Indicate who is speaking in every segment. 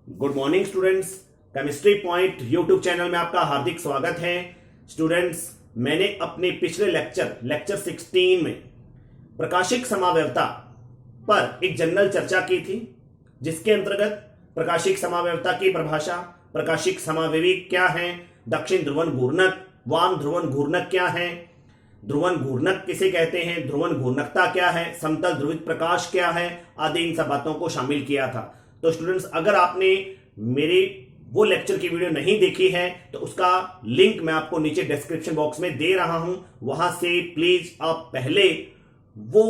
Speaker 1: Good morning students. Chemistry point YouTube channel में आपका हार्दिक स्वागत है। स्टूडेंट्स, मैंने अपने पिछले लेक्चर 16 में प्रकाशिक समावयवता पर एक जनरल चर्चा की थी, जिसके अंतर्गत प्रकाशिक समावयवता की परिभाषा, प्रकाशिक समावयवी क्या है, दक्षिण ध्रुवन घूर्णक, वाम ध्रुवन घूर्णक क्या है, ध्रुवन घूर्णक किसे कहते हैं, ध्रुवन घूर्णकता क्या है, समतल ध्रुवित प्रकाश क्या है, आदि इन सब बातों को शामिल किया था। तो स्टूडेंट्स, अगर आपने मेरी वो लेक्चर की वीडियो नहीं देखी है तो उसका लिंक मैं आपको नीचे डिस्क्रिप्शन बॉक्स में दे रहा हूं, वहां से प्लीज आप पहले वो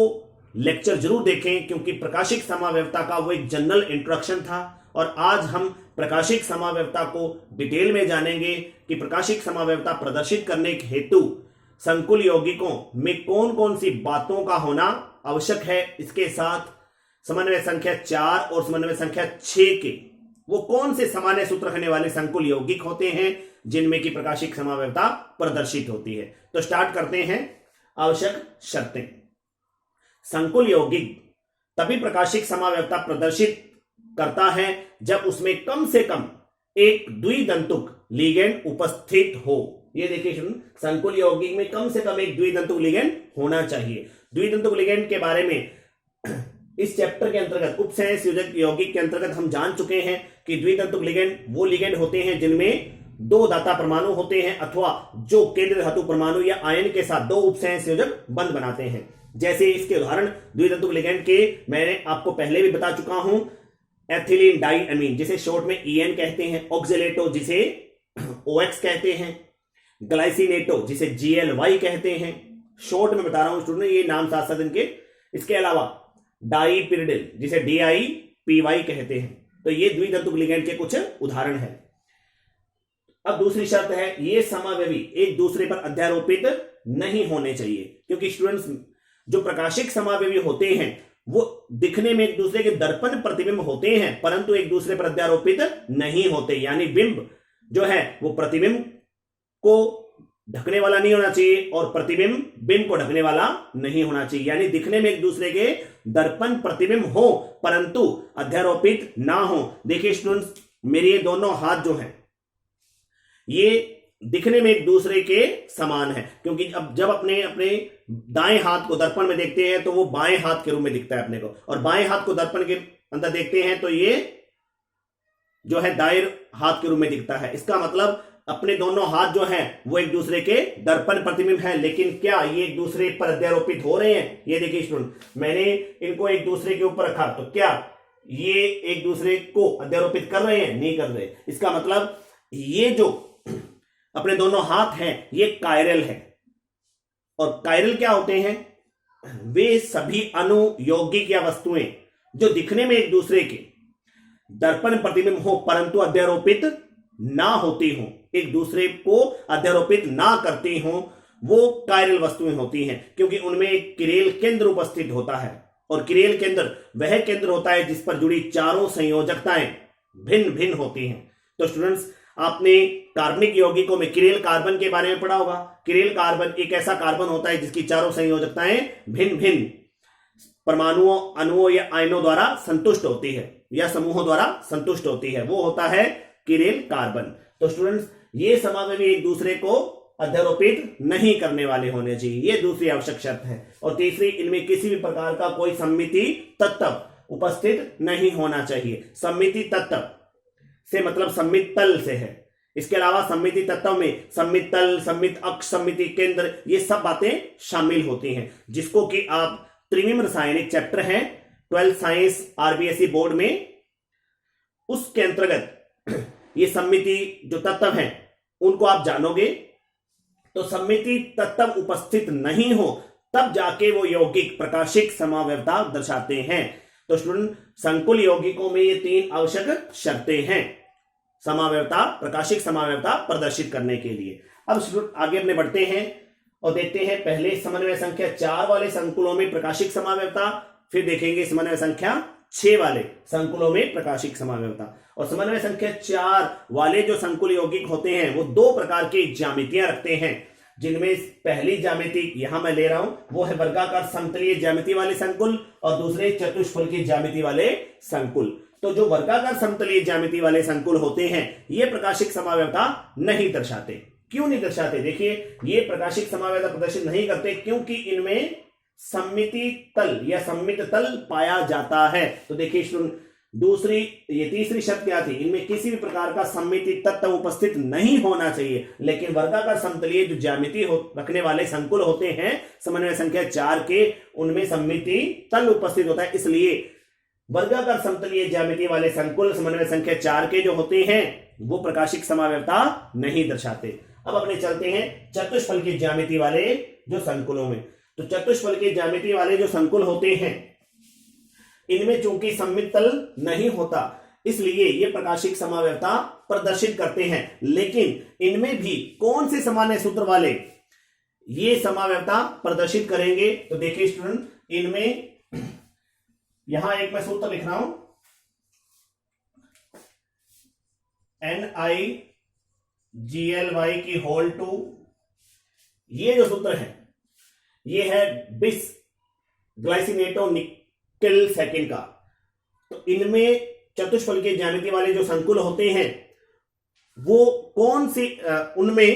Speaker 1: लेक्चर जरूर देखें, क्योंकि प्रकाशिक समावयवता का वो एक जनरल इंट्रोडक्शन था। और आज हम प्रकाशिक समावयवता को डिटेल में जानेंगे कि प्रकाशिक समावयवता प्रदर्शित करने के हेतु संकुल यौगिकों में कौन कौन सी बातों का होना आवश्यक है। इसके साथ समन्वय संख्या 4 और समन्वय संख्या 6 के वो कौन से सामान्य सूत्र रखने वाले संकुल यौगिक होते हैं जिनमें की प्रकाशिक समावयवता प्रदर्शित होती है। तो स्टार्ट करते हैं। आवश्यक शर्तें। संकुल यौगिक तभी प्रकाशिक समावयवता प्रदर्शित करता है जब उसमें कम से कम एक द्विदंतुक लिगेंड उपस्थित हो। ये देखिए, संकुल यौगिक में कम से कम एक द्विदंतुक लिगेंड होना चाहिए। द्विदंतुक लिगेंड के बारे में इस चैप्टर के अंतर्गत उपसंयोजक यौगिक के अंतर्गत हम जान चुके हैं कि द्वितंतुक लिगेंड वो लिगेंड होते हैं जिनमें दो दाता परमाणु होते हैं, अथवा जो केंद्र धातु परमाणु या आयन के साथ दो उपसंयोजक बंध बनाते हैं। जैसे इसके उदाहरण द्वितंतुक लिगेंड के मैंने आपको पहले भी बता चुका हूं। एथिलीन डाई अमीन, जिसे शॉर्ट में EN कहते हैं, ऑक्जेलेटो जिसे OX कहते हैं, ग्लाइसिनेटो जिसे GLY कहते हैं। शॉर्ट में बता रहा हूं स्टूडेंट, ये नाम साथ साथ इनके। इसके अलावा डाईपिरिडिल जिसे DIPY कहते हैं। तो ये द्वितंतुक लिगेंड के कुछ उदाहरण हैं। अब दूसरी शर्त है, ये समावयवी एक दूसरे पर अध्यारोपित नहीं होने चाहिए, क्योंकि स्टूडेंट्स जो प्रकाशिक समावयवी होते हैं वो दिखने में एक दूसरे के दर्पण प्रतिबिंब होते हैं, परंतु एक दूसरे पर अध्यारोपित नहीं होते। यानी बिंब जो है वो प्रतिबिंब को ढकने वाला नहीं होना चाहिए और प्रतिबिंब बिंब को ढकने वाला नहीं होना चाहिए। यानी दिखने में एक दूसरे के दर्पण प्रतिबिंब हो परंतु अध्यारोपित ना हो। देखिए स्टूडेंट्स, मेरे ये दोनों हाथ जो हैं ये दिखने में एक दूसरे के समान है, क्योंकि अब जब अपने दाएं हाथ को दर्पण में देखते हैं तो वो बाएं हाथ के रूप में दिखता है अपने को, और बाएं हाथ को दर्पण के अंदर देखते हैं तो ये जो है दाएं हाथ के रूप में दिखता है। इसका मतलब अपने दोनों हाथ जो हैं वो एक दूसरे के दर्पण प्रतिबिंब हैं, लेकिन क्या ये एक दूसरे पर अध्यारोपित हो रहे हैं? ये देखिए स्टूडेंट, मैंने इनको एक दूसरे के ऊपर रखा तो क्या ये एक दूसरे को अध्यारोपित कर रहे हैं? नहीं कर रहे। इसका मतलब ये जो अपने दोनों हाथ हैं ये कायरल है। और कायरल क्या होते हैं? वे सभी अणु, यौगिक या वस्तुएं जो दिखने में एक दूसरे के दर्पण प्रतिबिंब हो परंतु अध्यारोपित ना होती हो, एक दूसरे को अध्यारोपित ना करती हो, वो कायरल वस्तुएं होती हैं, क्योंकि उनमें एक किरेल केंद्र उपस्थित होता है। और किरेल केंद्र वह केंद्र होता है जिस पर जुड़ी चारों संयोजकताएं भिन्न भिन्न होती हैं। तो स्टूडेंट्स, आपने कार्बनिक यौगिकों में किरेल कार्बन के बारे में पढ़ा होगा। किरेल कार्बन एक ऐसा कार्बन होता है जिसकी चारों संयोजकताएं भिन्न भिन्न परमाणुओं, अणुओं या आयनों द्वारा संतुष्ट होती है या समूहों द्वारा संतुष्ट होती है, वो होता है किरेल कार्बन। तो स्टूडेंट्स, ये समावयवी एक दूसरे को अध्यारोपित नहीं करने वाले होने चाहिए, ये दूसरी आवश्यक शर्त है। और तीसरी, इनमें किसी भी प्रकार का कोई सममिति तत्व उपस्थित नहीं होना चाहिए। सममिति तत्व से मतलब सममित तल से है। इसके अलावा सममिति तत्व में सममित तल, सममित अक्ष, सममिति केंद्र, ये सब बातें शामिल होती हैं, जिसको कि आप त्रिविम रसायन एक चैप्टर है 12th साइंस RBSE बोर्ड में, उसके अंतर्गत ये सममिति जो तत्व हैं उनको आप जानोगे। तो सममिति तत्व उपस्थित नहीं हो तब जाके वो यौगिक प्रकाशिक समावयवता दर्शाते हैं। तो स्टूडेंट, संकुल यौगिकों में ये 3 आवश्यक शर्तें हैं समावयवता, प्रकाशिक समावयवता प्रदर्शित करने के लिए। अब स्टूडेंट आगे अपने बढ़ते हैं और देखते हैं पहले समन्वय संख्या 4 वाले संकुलों में प्रकाशिक समावयवता, फिर देखेंगे समन्वय संख्या 6 वाले संकुलों में प्रकाशिक समावयवता। और समन्वय संख्या 4 वाले जो संकुल यौगिक होते हैं वो 2 प्रकार की ज्यामितियां रखते हैं, जिनमें पहली ज्यामिति यहां मैं ले रहा हूं वो है वर्गाकार समतलीय ज्यामिति वाले संकुल, और दूसरे चतुष्फलकीय ज्यामिति वाले संकुल। तो जो वर्गाकार समतलीय ज्यामिति वाले संकुल होते हैं ये प्रकाशिक समावयवता नहीं दर्शाते। क्यों नहीं दर्शाते? देखिए, ये प्रकाशिक समावयवता प्रदर्शित नहीं करते क्योंकि इनमें सममिति तल या सममित तल पाया जाता है। तो देखिए तीसरी शर्त क्या थी? इनमें किसी भी प्रकार का सममिति तत्व उपस्थित नहीं होना चाहिए। लेकिन वर्गाकार समतलीय जो ज्यामिति रखने वाले संकुल होते हैं समन्वय संख्या 4 के, उनमें सममिति तल उपस्थित होता है। इसलिए वर्गाकार समतलीय ज्यामिति वाले संकुल समन्वय संख्या 4 के जो होते हैं वो प्रकाशिक समावयवता नहीं दर्शाते। अब अपने चलते हैं चतुष्फल की ज्यामिति वाले जो संकुलों में। तो चतुष्फल के ज्यामिति वाले जो संकुल होते हैं इनमें चूंकि सममित तल नहीं होता इसलिए ये प्रकाशिक समावयवता प्रदर्शित करते हैं। लेकिन इनमें भी कौन से सामान्य सूत्र वाले ये समावयवता प्रदर्शित करेंगे? तो देखिए स्टूडेंट, इनमें यहां एक मैं सूत्र लिख रहा हूं, NiGLy की होल 2। ये जो सूत्र है ये है बिस ग्लाइसिनेटो निकल सेकंड का। तो इनमें चतुष्फल के ज्यामिति वाले जो संकुल होते हैं वो कौन सी उनमें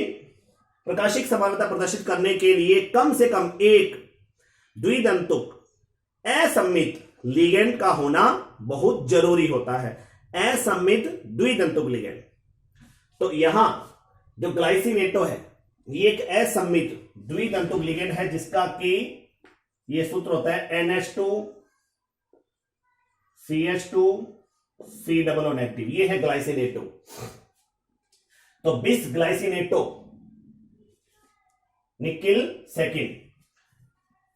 Speaker 1: प्रकाशिक समावयवता प्रदर्शित करने के लिए कम से कम एक द्विदंतुक असममित लिगेंड का होना बहुत जरूरी होता है। असममित द्विदंतुक लिगेंड। तो यहां जो ग्लाइसिनेटो है ये एक असममित द्विदंतुक लिगेंड है जिसका कि ये सूत्र होता है NH2 CH2 C double O negative. ये है ग्लाइसिनेटो। तो बिस ग्लाइसिनेटो निकिल सेकंड।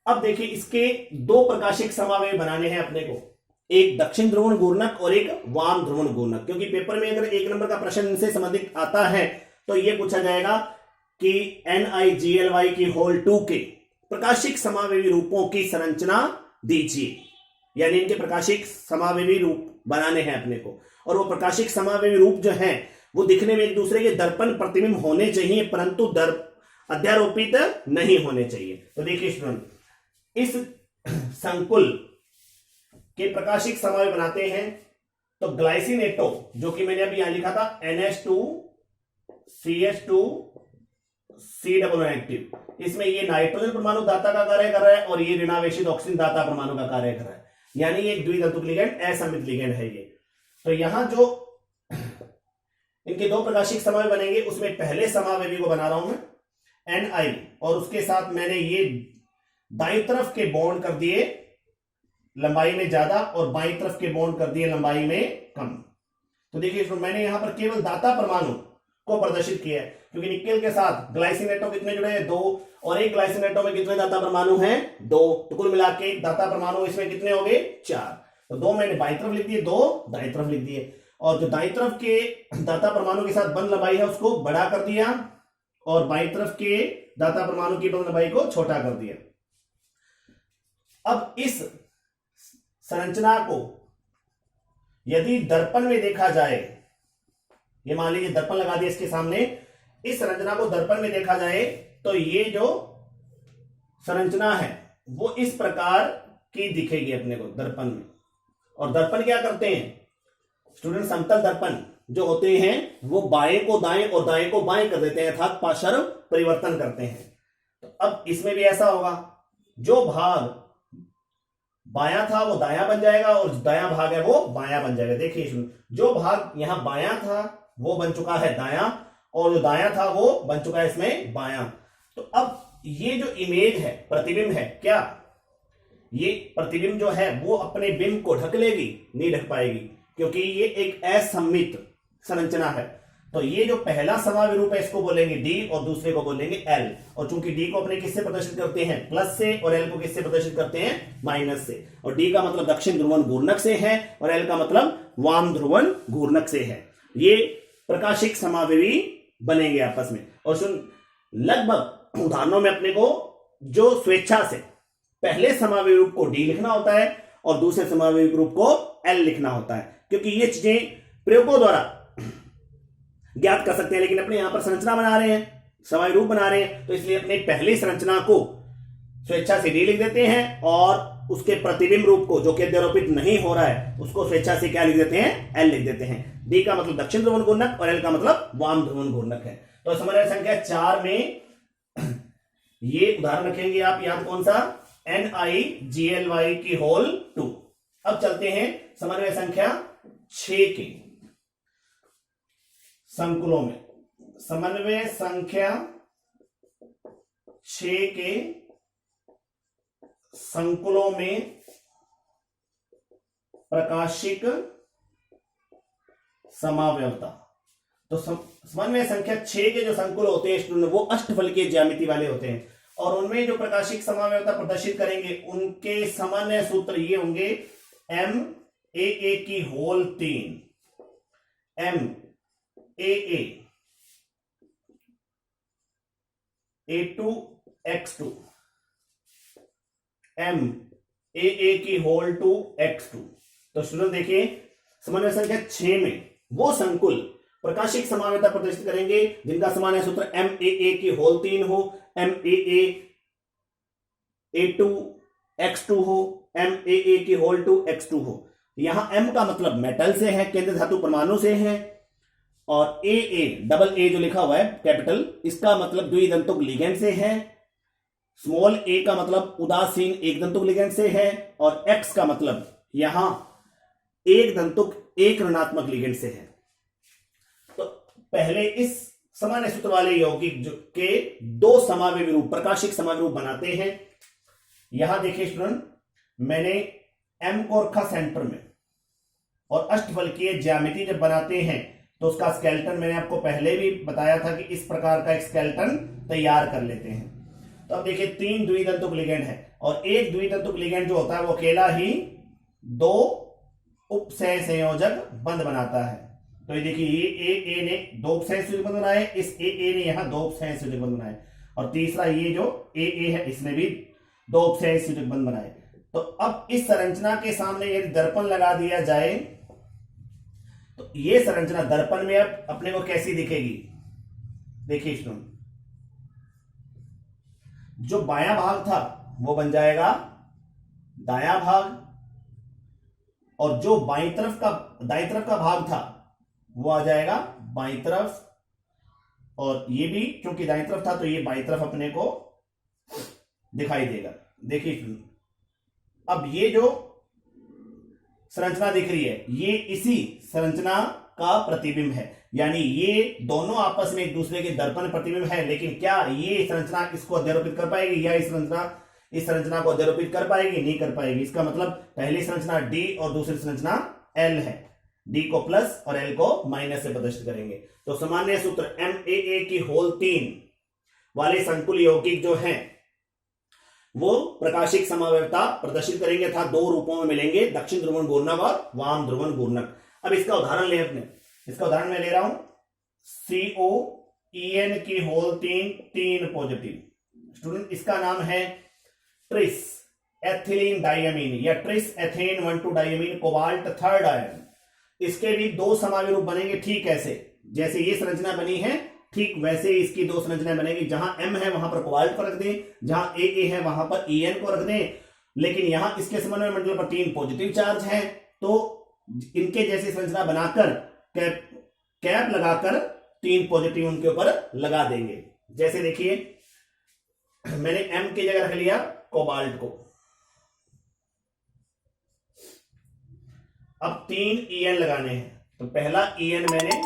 Speaker 1: अब देखिए इसके दो प्रकाशिक समावयव बनाने हैं अपने को, एक दक्षिण ध्रुवण घूर्णक और एक वाम ध्रुवण घूर्णक। क्योंकि पेपर में अगर 1 नंबर का प्रश्न इनसे संबंधित आता है तो यह पूछा जाएगा कि NiGLy की होल 2 के प्रकाशिक समावयवी रूपों की संरचना दीजिए। यानी इनके प्रकाशिक समावयवी रूप बनाने हैं अपने को, और वो प्रकाशिक समावयवी रूप जो है वो दिखने में एक दूसरे के दर्पण प्रतिबिंब होने चाहिए परंतु अध्यारोपित नहीं होने चाहिए। तो देखिए स्टूडेंट, इस संकुल के प्रकाशिक समावयव बनाते हैं। तो ग्लाइसिनेटो जो कि मैंने अभी यहां लिखा था NH2 CH2 C double negative, इसमें ये नाइट्रोजन परमाणु दाता का कार्य कर रहा है और ये ऋणावेशित ऑक्सीजन दाता परमाणु का कार्य कर रहा है। यानी ये एक द्विधातुक लिगेंड असममित लिगेंड है ये। तो यहां जो इनके दो प्रकाशिक समावयव बनेंगे उसमें पहले समावयवी को बना रहा हूं मैं Ni, और उसके साथ मैंने ये दाईं तरफ के बॉन्ड कर दिए लंबाई में ज्यादा और बाईं तरफ के बॉन्ड कर दिए लंबाई में कम। तो देखिए मैंने यहां पर केवल दाता परमाणु को प्रदर्शित किया है क्योंकि निकेल के साथ ग्लाइसिनेटो कितने जुड़े हैं? 2, और एक ग्लाइसिनेटो में कितने दाता परमाणु हैं? 2। तो कुल मिला के दाता परमाणु इसमें कितने हो गए? 4। तो 2 मैंने बाईं तरफ लिख दिए, 2 दाईं तरफ लिख दिए, और जो दाईं तरफ के दाता परमाणु के साथ बंद लंबाई है उसको बड़ा कर दिया और बाईं तरफ के दाता परमाणु की बंद लंबाई को छोटा कर दिया। अब इस संरचना को यदि दर्पण में देखा जाए, ये मान लीजिए दर्पण लगा दिया इसके सामने, इस संरचना को दर्पण में देखा जाए तो ये जो संरचना है वो इस प्रकार की दिखेगी अपने को दर्पण में। और दर्पण क्या करते हैं स्टूडेंट? समतल दर्पण जो होते हैं वो बाएं को दाएं और दाएं को बाएं कर देते हैं, अर्थात पार्श्व परिवर्तन करते हैं। तो अब इसमें भी ऐसा होगा, जो भाग बायां था वो दायां बन जाएगा और जो दायां भाग है वो बायां बन जाएगा। देखिए जो भाग यहां बायां था वो बन चुका है दायां और जो दायां था वो बन चुका है इसमें बायां। तो अब ये जो इमेज है, प्रतिबिंब है, क्या ये प्रतिबिंब जो है वो अपने बिंब को ढक लेगी? नहीं ढक पाएगी क्योंकि ये एक असममित संरचना है। तो ये जो पहला समावयव रूप है इसको बोलेंगे D और दूसरे को बोलेंगे L। और चूंकि D को अपने किससे प्रदर्शित करते हैं? प्लस से, और L को किससे प्रदर्शित करते हैं? माइनस से। और D का मतलब दक्षिण ध्रुवण घूर्णक से है और L का मतलब वाम ध्रुवण घूर्णक से है। ये प्रकाशिक समावयवी बनेंगे आपस में। और सुन, लगभग उदाहरणों में अपने को जो स्वेच्छा से पहले समावयवी रूप को D लिखना होता है और दूसरे समावयवी रूप को L लिखना होता है, क्योंकि ये चीजें प्रयोगों द्वारा ज्ञात कर सकते हैं। लेकिन अपने यहां पर संरचना बना रहे हैं, समावयवी रूप बना रहे हैं, तो इसलिए अपने पहली संरचना को स्वेच्छा से D लिख देते हैं और उसके प्रतिबिंब रूप को जो कि अध्यारोपित नहीं हो रहा है उसको स्वेच्छा से क्या लिख देते हैं, एल लिख देते हैं। डी का मतलब दक्षिण ध्रुवन घूर्णक और एल का मतलब वाम ध्रुवन घूर्णक है। तो समन्वय संख्या 4 में ये उदाहरण रखेंगे आप याद, कौन सा, NiGly की होल 2। अब चलते हैं समन्वय संख्या 6 के संकुलों में। समन्वय संख्या 6 के संकुलों में प्रकाशिक समावयवता। तो समन्वय संख्या 6 के जो संकुल होते हैं स्टूडेंट वो अष्टफलकीय ज्यामिति वाले होते हैं और उनमें जो प्रकाशिक समावयवता प्रदर्शित करेंगे उनके सामान्य सूत्र ये होंगे MAA की होल 3, MAA A2X2, MAA की होल 2X2। तो स्टूडेंट देखिए समन्वय संख्या 6 में वो संकुल प्रकाशिक समावयवता प्रदर्शित करेंगे जिनका सामान्य सूत्र MAA की होल 3 हो, MAA A2X2 हो, MAA की होल 2X2 हो। यहां M का मतलब मेटल से है, केंद्र धातु परमाणु से है, और AA डबल A जो लिखा हुआ है कैपिटल, इसका मतलब द्विदंतुक लिगेंड से है। स्मॉल a का मतलब उदासीन एक दंतुक लिगेंड से है, और X का मतलब यहां एक दंतुक एक ऋणात्मक लिगेंड से है। तो पहले इस सामान्य सूत्र वाले यौगिक जो के दो समावयवी रूप, प्रकाशिक समावयवी रूप बनाते हैं। यहां देखिए स्टूडेंट, मैंने M को रखा सेंटर में, और अष्टफलकीय ज्यामिति जब बनाते हैं तो उसका स्केलेटन मैंने आपको पहले भी बताया था कि इस प्रकार का एक स्केलेटन तैयार कर लेते हैं। तो अब देखिए 3 द्विदंतुक लिगेंड है, और एक द्विदंतुक लिगेंड जो होता है वो अकेला ही 2 उपसह संयोजक बंध बनाता है। तो ये देखिए ये ए ने 2 उपसह संयोजक बंध बनाए, इस ए ने यहां 2 उपसह संयोजक बंध बनाए, और तीसरा ये जो ए है इसने भी 2 उपसह संयोजक बंध बनाए। तो अब इस संरचना के सामने यदि दर्पण लगा दिया जाए तो ये संरचना दर्पण में अब अपने को कैसी दिखेगी। देखिए स्टूडेंट, जो बायां भाग था वो बन जाएगा दायां भाग, और जो दाईं तरफ का भाग था वो आ जाएगा बाईं तरफ, और ये भी क्योंकि दाईं तरफ था तो ये बाईं तरफ अपने को दिखाई देगा। देखिए अब ये जो संरचना दिख रही है ये इसी संरचना का प्रतिबिंब है, यानी ये दोनों आपस में एक दूसरे के दर्पण प्रतिबिंब है। लेकिन क्या ये संरचना इसको अध्यारोपित कर पाएगी, या इस संरचना को अध्यारोपित कर पाएगी? नहीं कर पाएगी। इसका मतलब पहली संरचना D और दूसरी संरचना L है, D को प्लस और L को माइनस से प्रदर्शित करेंगे। तो सामान्य सूत्र MAA की होल 3 वाले संकुल यौगिक जो हैं वो प्रकाशिक समावयवता प्रदर्शित करेंगे था 2 रूपों में मिलेंगे, दक्षिण ध्रुवन घूर्णक और वाम ध्रुवन घूर्णक। अब इसका उदाहरण ले अपने, इसका उदाहरण मैं ले रहा हूं COEN की होल 3 पॉजिटिव। स्टूडेंट इसका नाम है ट्रिस एथिलीन डायमीन या tris ethane 1,2 diamine cobalt 3rd ion. इसके भी 2 समावयवी रूप बनेंगे, ठीक ऐसे जैसे ये संरचना बनी है ठीक वैसे ही इसकी 2 संरचनाएं बनेगी। जहां M है वहां पर कोबाल्ट को रख दें, जहां AA है वहां पर EN को रख दें, लेकिन यहां इसके समन्वय मंडल पर 3 पॉजिटिव चार्ज हैं, तो इनके जैसी संरचना बनाकर कैप लगाकर 3 पॉजिटिव उनके ऊपर लगा देंगे। जैसे देखिए मैंने M की जगह रख लिया कोबाल्ट को, अब 3 EN लगाने हैं, तो पहला EN मैंने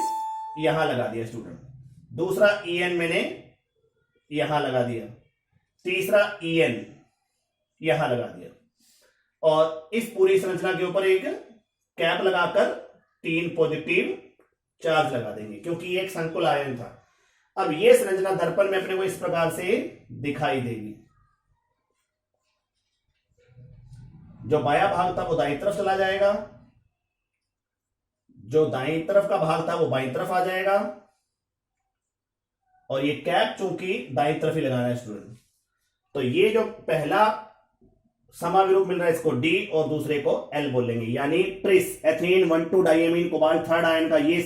Speaker 1: यहां लगा दिया स्टूडेंट, दूसरा EN मैंने यहां लगा दिया, तीसरा EN यहां लगा दिया, और इस पूरी संरचना के ऊपर एक कैप लगाकर 3 पॉजिटिव चार्ज लगा देंगे, क्योंकि ये एक संकुल आयन था। अब ये संरचना दर्पण में अपने को इस प्रकार से दिखाई देगी। जो बायां भाग था वो दाईं तरफ चला जाएगा, जो दाईं तरफ का भाग था वो बाईं तरफ आ जाएगा, और ये कैप चूंकि दाईं तरफ ही लगाना है स्टूडेंट, तो ये जो पहला समावयवी रूप मिल रहा है इसको D और दूसरे को L बोलेंगे, यानी tris ethane 1,2 diamine cobalt 3rd ion का ये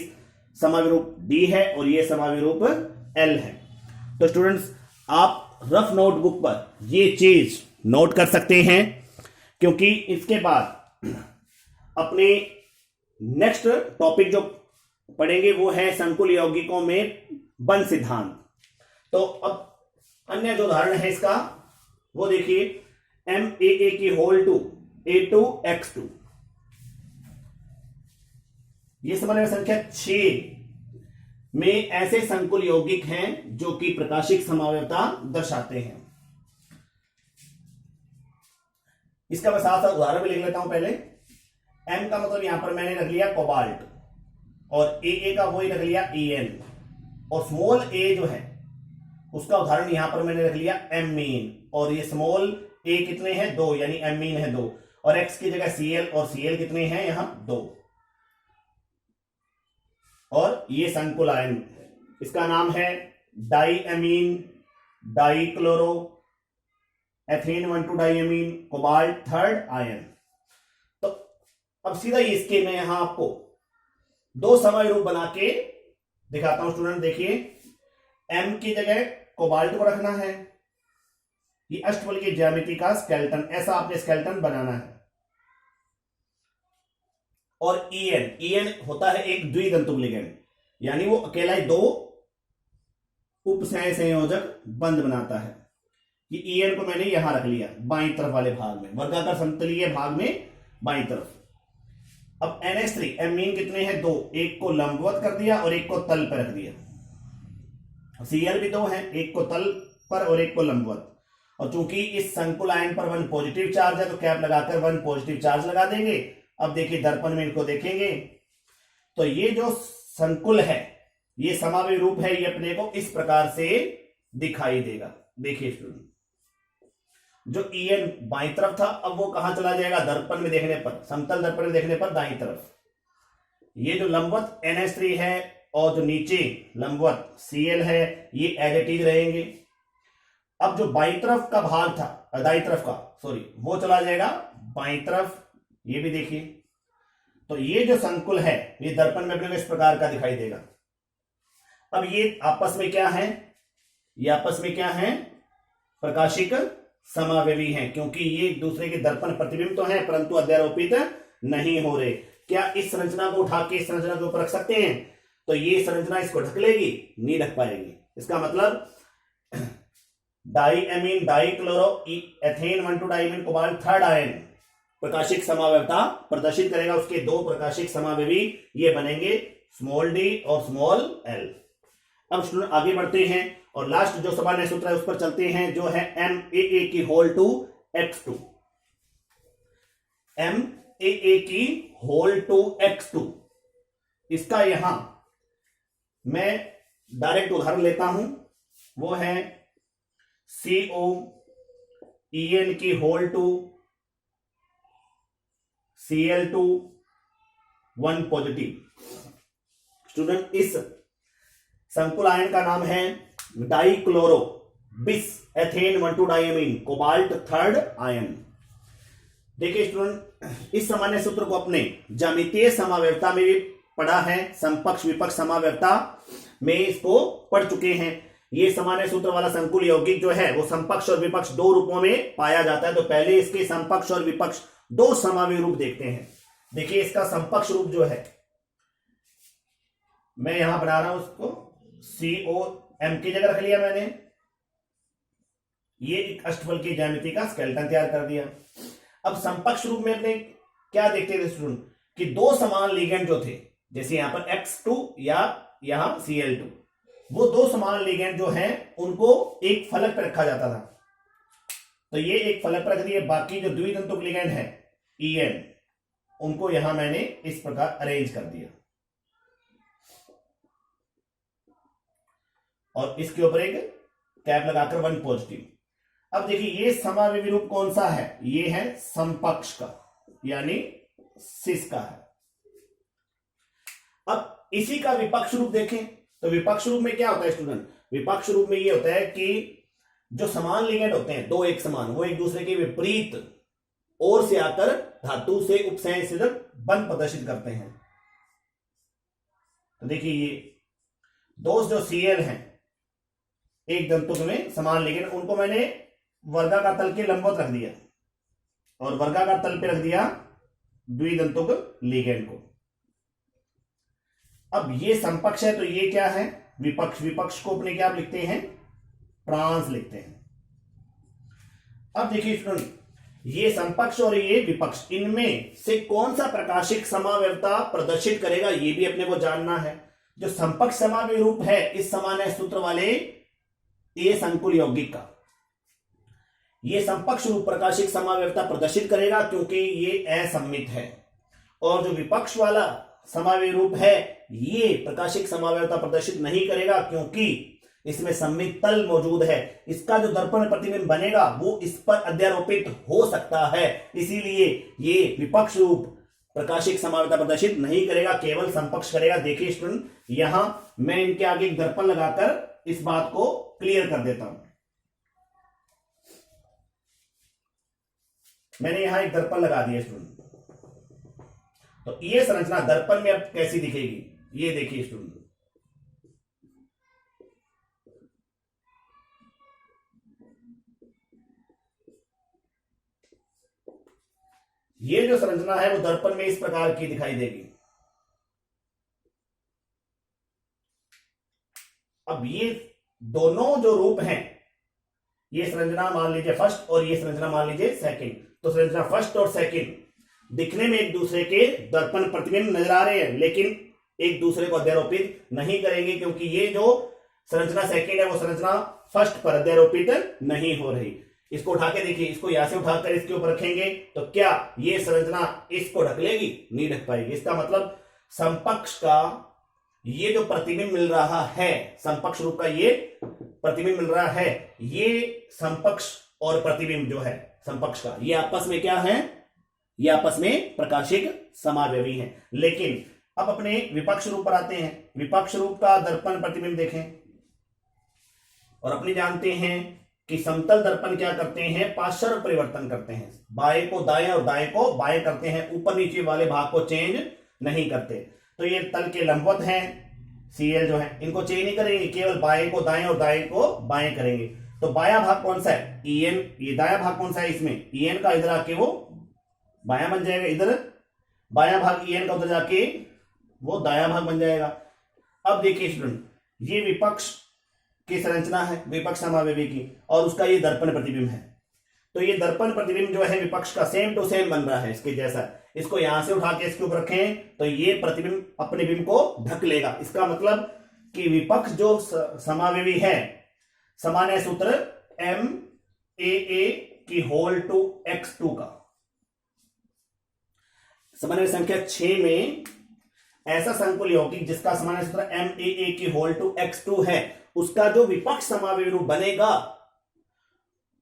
Speaker 1: समावयवी रूप D है और ये समावयवी रूप L है। तो स्टूडेंट्स आप रफ नोटबुक पर ये चीज नोट कर सकते हैं क्योंकि इसके बाद अपने नेक्स्ट टॉपिक जो पढ़ेंगे वो है संकुल यौगिकों में बंध सिद्धांत। तो अब अन्य जो उदाहरण है इसका वो देखिए, MAA की होल टू A2X2, ये सामान्य संख्या 6 में ऐसे संकुल यौगिक हैं जो कि प्रकाशिक समावयवता दर्शाते हैं। इसका मैं साथ साथ उदाहरण भी लिख लेता हूं। पहले M का मतलब यहां पर मैंने रख लिया कोबाल्ट, और AA का वही रख लिया EN, और स्मॉल a जो है उसका उदाहरण यहां पर मैंने रख लिया एमीन, और ये स्मॉल a कितने हैं 2, यानी एमीन है 2, और X की जगह Cl, और Cl कितने हैं यहां 2, और ये संकुल आयन, इसका नाम है diamine dichloro ethane 1,2 diamine cobalt third ion. तो अब सीधा इसके मैं यहां आपको दो समय रूप बना के दिखाता हूं। स्टूडेंट देखिए, M की जगह कोबाल्ट को रखना है, ये अष्टबल की ज्यामिति का स्केलेटन, ऐसा आपने स्केलेटन बनाना है। और EN होता है एक द्वितंतुक लिगेंड, यानी वो अकेला ही 2 उपसय संयोजक बंध बनाता है। कि EN को मैंने यहां रख लिया बाईं तरफ वाले भाग में, वर्गाकार समतलीय भाग में बाईं तरफ। अब NH3 एमीन कितने हैं 2, एक को लंबवत कर दिया और एक को तल पर रख दिया। Cl भी 2 है, एक को तल पर और एक को लंबवत। और चूंकि इस संकुल आयन पर 1 पॉजिटिव चार्ज है तो कैप लगाकर 1 पॉजिटिव चार्ज लगा देंगे। अब देखिए दर्पण में इनको देखेंगे तो ये जो संकुल है ये समावयवी रूप है, ये अपने को इस प्रकार से दिखाई देगा। देखिए स्टूडेंट, जो EN बाईं तरफ था अब वो कहां चला जाएगा, दर्पण में देखने पर, समतल दर्पण में देखने पर दाईं तरफ। ये जो लंबवत NH3 है और जो नीचे लंबवत Cl है ये एज इट इज रहेंगे। अब जो बाईं तरफ का भाग था, दाईं तरफ का सॉरी, वो चला जाएगा बाईं तरफ, ये भी देखिए। तो ये जो संकुल है ये दर्पण में अपने को इस प्रकार का दिखाई देगा। अब ये आपस में क्या है, ये आपस में क्या है, प्रकाशिक समावयवी हैं, क्योंकि ये एक दूसरे के दर्पण प्रतिबिंब तो हैं परंतु अध्यारोपित नहीं हो रहे। क्या इस संरचना को उठा के इस संरचना के ऊपर रख सकते हैं? तो ये संरचना इसको ढक लेगी, नहीं ढक पाएगी। इसका मतलब diamine dichloro ethane 1,2 diamine cobalt third ion प्रकाशिक समावयवता प्रदर्शित करेगा। उसके 2 प्रकाशिक समावयवी ये बनेंगे स्मॉल d और स्मॉल l। अब स्टूडेंट आगे बढ़ते हैं और लास्ट जो सामान्य सूत्र है उस पर चलते हैं, जो है MAA की होल टू X2। MAA की होल टू X2, इसका यहां मैं डायरेक्ट उदाहरण लेता हूं, वो है COEN की whole to Cl2 1 positive. Student इस संकुल आयन का नाम है डाईक्लोरो बिस ethane 1,2 diamine cobalt third ion. देखिए स्टूडेंट, इस सामान्य सूत्र को अपने ज्यामितीय समावयवता में भी पढ़ा है, समपक्ष विपक्ष समावयवता में इसको पढ़ चुके हैं। ये सामान्य सूत्र वाला संकुल यौगिक जो है वो समपक्ष और विपक्ष 2 रूपों में पाया जाता है। तो पहले इसके समपक्ष और विपक्ष 2 समावयवी रूप देखते हैं। देखिए इसका समपक्ष रूप जो है मैं यहां बना रहा हूं, उसको COM की जगह रख लिया मैंने, ये एक अष्टफल की ज्यामिति का स्केलेटन तैयार कर दिया। अब समपक्ष रूप में अपने क्या देखते थे स्टूडेंट कि 2 समान लिगेंड जो थे, जैसे यहां पर X2 या यहां Cl2, वो 2 समान लिगेंड जो हैं उनको एक फलक पर रखा जाता था। तो ये एक फलक पर रख दिए, बाकी जो द्वितंतुक लिगेंड है EN उनको यहां मैंने इस प्रकार अरेंज कर दिया और इसके ऊपर एक कैप लगाकर 1 पॉजिटिव। अब देखिए ये समावयवी रूप कौन सा है, ये है समपक्ष का, यानी सिस का है। अब इसी का विपक्ष रूप देखें तो विपक्ष रूप में क्या होता है स्टूडेंट, विपक्ष रूप में ये होता है कि जो समान लिगेंड होते हैं 2 एक समान, वो एक दूसरे के विपरीत ओर से आकर धातु से उपसंयोजक बंध प्रदर्शित करते हैं। तो देखिए ये दोस्त जो Cl हैं एक दंतुक में समान लिगेंड, उनको मैंने वर्गाकार तल के लंबवत रख दिया और वर्गाकार तल पे रख दिया द्विदंतुक लिगेंड को। अब ये समपक्ष है तो ये क्या है, विपक्ष। विपक्ष को अपने क्या लिखते हैं, ट्रांस लिखते हैं। अब देखिए स्टूडेंट, ये समपक्ष और ये विपक्ष, इनमें से कौन सा प्रकाशिक समावयवता प्रदर्शित करेगा ये भी अपने को जानना है। जो समपक्ष समाविरूप है इस समान सूत्र वाले ये संकुल यौगिक का, ये समपक्ष रूप प्रकाशिक समावयवता प्रदर्शित करेगा क्योंकि ये असम्मित है। और जो विपक्ष वाला समाविरूप है ये प्रकाशिक समावयवता प्रदर्शित नहीं करेगा क्योंकि इसमें सम्मित तल मौजूद है। इसका जो दर्पण प्रतिबिंब बनेगा वो इस पर अध्यारोपित हो सकता है, इसीलिए ये विपक्ष रूप प्रकाशिक समावयवता प्रदर्शित नहीं करेगा, केवल समपक्ष करेगा। देखिए स्टूडेंट, यहां मैं इनके आगे एक दर्पण लगाकर इस बात को क्लियर कर देता हूं। मैंने यहां एक दर्पण लगा दिया स्टूडेंट, तो ये संरचना दर्पण में अब कैसी दिखेगी ये देखिए स्टूडेंट। ये जो संरचना है वो दर्पण में इस प्रकार की दिखाई देगी। अब ये दोनों जो रूप हैं, ये संरचना मान लीजिए फर्स्ट और ये संरचना मान लीजिए सेकंड, तो संरचना फर्स्ट और सेकंड दिखने में एक दूसरे के दर्पण प्रतिबिंब नजर आ रहे हैं, लेकिन एक दूसरे को अध्यारोपित नहीं करेंगे क्योंकि ये जो संरचना सेकंड है वो संरचना फर्स्ट पर अध्यारोपित नहीं हो रही। इसको उठा के देखिए, इसको यहां से उठाकर इसके ऊपर रखेंगे तो क्या ये संरचना इसको ढक लेगी, नहीं ढक पाएगी। इसका मतलब समपक्ष का ये जो प्रतिबिंब मिल रहा है, समपक्ष रूप का ये प्रतिबिंब मिल रहा है, ये समपक्ष और प्रतिबिंब जो है समपक्ष का, ये आपस में क्या है, ये आपस में प्रकाशिक समावयवी हैं। लेकिन अब अपने विपक्ष रूप पर आते हैं। विपक्ष रूप का दर्पण प्रतिबिंब देखें, और अपने जानते हैं कि समतल दर्पण क्या करते हैं, पार्श्व परिवर्तन करते हैं, बाएं को दाएं और दाएं को बाएं करते हैं, ऊपर नीचे वाले भाग को चेंज नहीं करते। तो ये तल के लंबवत हैं, सीएल जो है इनको चेंज नहीं करेंगे, केवल बाएं को दाएं और दाएं को बाएं करेंगे। तो बायां भाग कौन सा है, ईएन, ये दायां भाग कौन सा है, इसमें ईएन का इधर आके वो बायां बन जाएगा, इधर बायां भाग ईएन का उधर जाके वो दायां भाग बन जाएगा। अब देखिए स्टूडेंट, ये विपक्ष की संरचना है विपक्ष समावयवी की, और उसका ये दर्पण प्रतिबिंब है। तो ये दर्पण प्रतिबिंब जो है विपक्ष का सेम टू सेम बन रहा है इसके जैसा। इसको यहां से उठा के इसके ऊपर रखें तो ये प्रतिबिंब अपने बिंब को ढक लेगा। इसका मतलब कि विपक्ष जो समावयवी है, समान है सूत्र m a की होल टू x2 का। सामान्य संख्या 6 में ऐसा संकुल यौगिक जिसका सामान्य सूत्र m a की होल टू x2 है, उसका जो विपक्ष समावयवी रूप बनेगा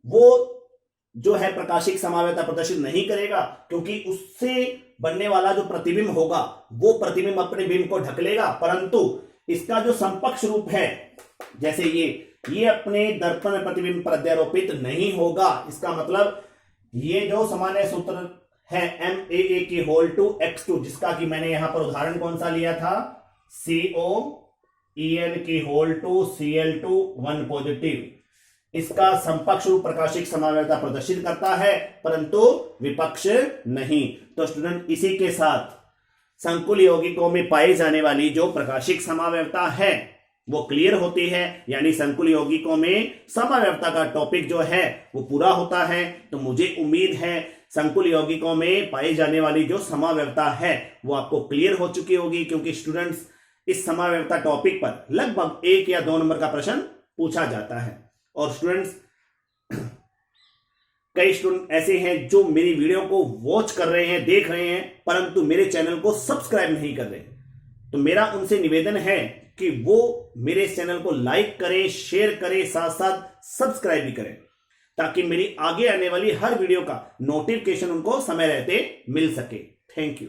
Speaker 1: वो जो है प्रकाशिक समावयवता प्रदर्शित नहीं करेगा, क्योंकि उससे बनने वाला जो प्रतिबिंब होगा वो प्रतिबिंब अपने बिंब को ढक लेगा। परंतु इसका जो समपक्ष रूप है, जैसे ये अपने दर्पण प्रतिबिंब पर अध्यारोपित नहीं होगा। इसका मतलब ये जो सामान्य सूत्र है m a की होल टू x2, जिसका कि मैंने यहां पर उदाहरण कौन सा लिया था, COEN की होल टू Cl2 1 पॉजिटिव, इसका समपक्ष रूप प्रकाशिक समावयवता प्रदर्शित करता है परंतु विपक्ष नहीं। तो स्टूडेंट, इसी के साथ संकुल यौगिकों में पाई जाने वाली जो प्रकाशिक समावयवता है वो क्लियर होती है, यानी संकुल यौगिकों में समावयवता का टॉपिक जो है वो पूरा होता है। तो मुझे उम्मीद है संकुल यौगिकों में पाई जाने वाली जो समावयवता है वो आपको क्लियर हो चुकी होगी, क्योंकि स्टूडेंट्स इस समावयवता टॉपिक पर लगभग 1 या 2 नंबर का प्रश्न पूछा जाता है। और स्टूडेंट्स, कई स्टूडेंट ऐसे हैं जो मेरी वीडियो को वॉच कर रहे हैं, देख रहे हैं, परंतु मेरे चैनल को सब्सक्राइब नहीं कर रहे। तो मेरा उनसे निवेदन है कि वो मेरे चैनल को लाइक करें, शेयर करें, साथ साथ सब्सक्राइब भी करें, ताकि मेरी आगे आने वाली हर वीडियो का नोटिफिकेशन उनको समय रहते मिल सके। Thank you.